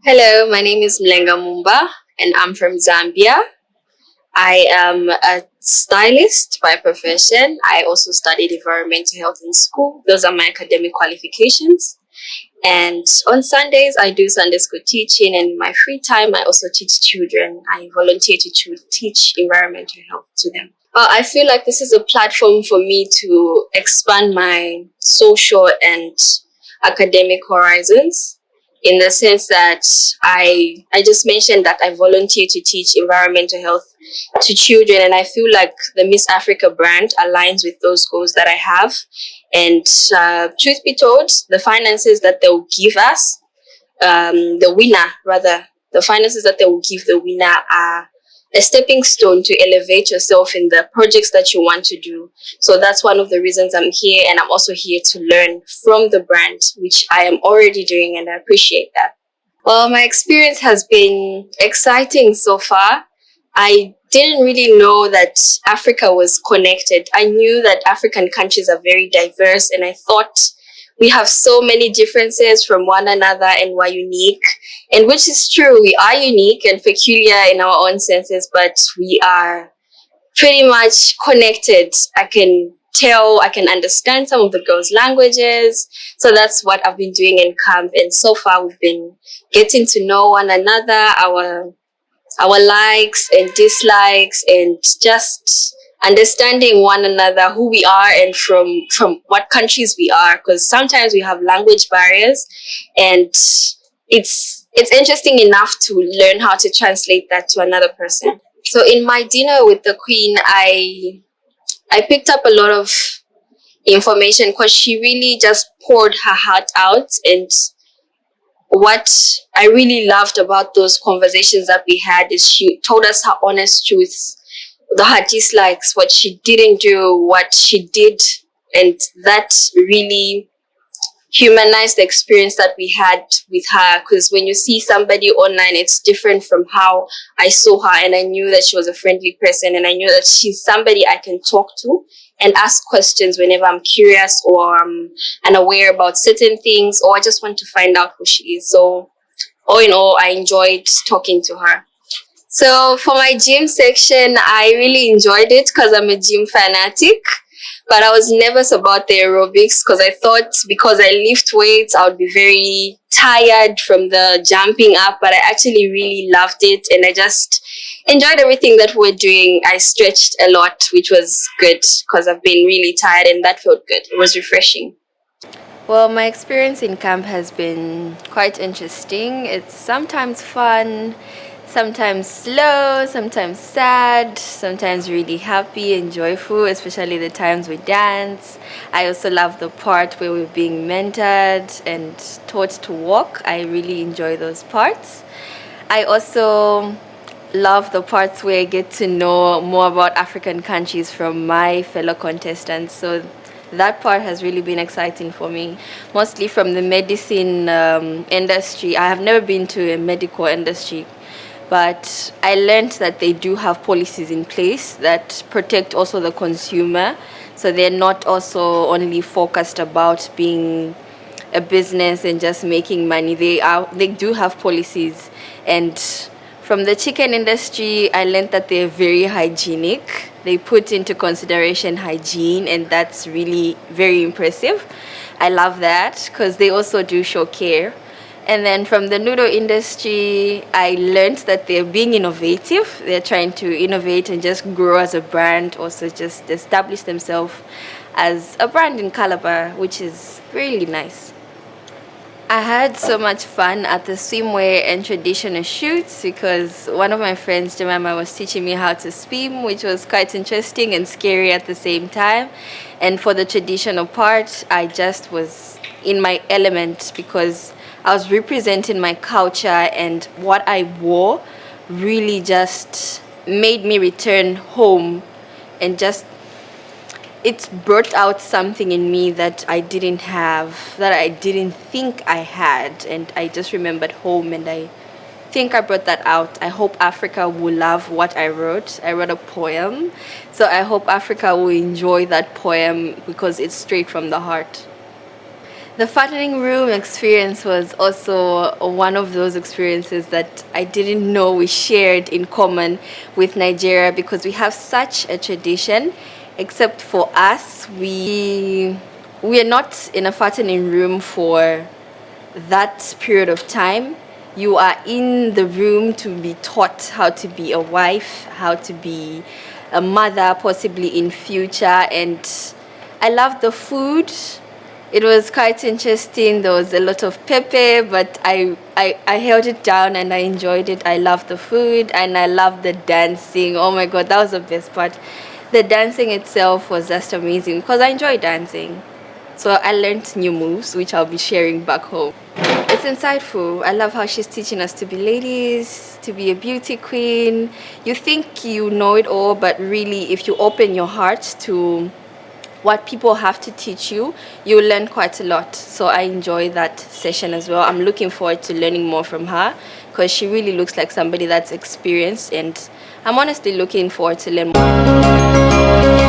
Hello, my name is Mlenga Mumba and I'm from Zambia. I am a stylist by profession. I also studied environmental health in school. Those are my academic qualifications. And on Sundays, I do Sunday school teaching, and in my free time, I also teach children. I volunteer to teach environmental health to them. I feel like this is a platform for me to expand my social and academic horizons, in the sense that I just mentioned that I volunteer to teach environmental health to children, and I feel like the Miss Africa brand aligns with those goals that I have. And truth be told, the finances that they will give us, the winner rather, the finances that they will give the winner are a stepping stone to elevate yourself in the projects that you want to do. So that's one of the reasons I'm here, and I'm also here to learn from the brand, which I am already doing, and I appreciate that. Well, my experience has been exciting so far. I didn't really know that Africa was connected. I knew that African countries are very diverse, and I thought we have so many differences from one another and we're unique. And which is true, we are unique and peculiar in our own senses, but we are pretty much connected. I can tell, I can understand some of the girls' languages. So that's what I've been doing in camp. And so far, we've been getting to know one another, our likes and dislikes, and just understanding one another, who we are and from what countries we are, because sometimes we have language barriers, and it's interesting enough to learn how to translate that to another person. So in my dinner with the queen, I picked up a lot of information because she really just poured her heart out. And what I really loved about those conversations that we had is she told us her honest truths, her dislikes, what she didn't do, what she did, and that really humanized the experience that we had with her. Because when you see somebody online, it's different from how I saw her, and I knew that she was a friendly person, and I knew that she's somebody I can talk to and ask questions whenever I'm curious or I'm unaware about certain things, or I just want to find out who she is. So all in all, I enjoyed talking to her. So for my gym section, I really enjoyed it because I'm a gym fanatic. But I was nervous about the aerobics because I thought because I lift weights, I would be very tired from the jumping up. But I actually really loved it, and I just enjoyed everything that we're doing. I stretched a lot, which was good because I've been really tired, and that felt good. It was refreshing. Well, my experience in camp has been quite interesting. It's sometimes fun, sometimes slow, sometimes sad, sometimes really happy and joyful, especially the times we dance. I also love the part where we're being mentored and taught to walk. I really enjoy those parts. I also love the parts where I get to know more about African countries from my fellow contestants. So that part has really been exciting for me, mostly from the medicine industry. I have never been to a medical industry, but I learned that they do have policies in place that protect also the consumer. So they're not also only focused about being a business and just making money. They do have policies. And from the chicken industry, I learned that they're very hygienic. They put into consideration hygiene, and that's really very impressive. I love that because they also do show care. And then from the noodle industry, I learned that they're being innovative. They're trying to innovate and just grow as a brand, also just establish themselves as a brand in Calabar, which is really nice. I had so much fun at the swimwear and traditional shoots because one of my friends, Jemima, was teaching me how to swim, which was quite interesting and scary at the same time. And for the traditional part, I just was in my element because I was representing my culture, and what I wore really just made me return home, and just it's brought out something in me that I didn't have, that I didn't think I had, and I just remembered home, and I think I brought that out. I hope Africa will love what I wrote. I wrote a poem, so I hope Africa will enjoy that poem because it's straight from the heart. The fattening room experience was also one of those experiences that I didn't know we shared in common with Nigeria, because we have such a tradition. Except for us, we are not in a fattening room for that period of time. You are in the room to be taught how to be a wife, how to be a mother, possibly in future. And I love the food. It was quite interesting. There was a lot of pepper, but I held it down and I enjoyed it. I love the food and I love the dancing. Oh my god, that was the best part. The dancing itself was just amazing because I enjoy dancing. So I learned new moves, which I'll be sharing back home. It's insightful. I love how she's teaching us to be ladies, to be a beauty queen. You think you know it all, but really, if you open your heart to what people have to teach you, you'll learn quite a lot. So I enjoy that session as well. I'm looking forward to learning more from her because she really looks like somebody that's experienced, and I'm honestly looking forward to learn more.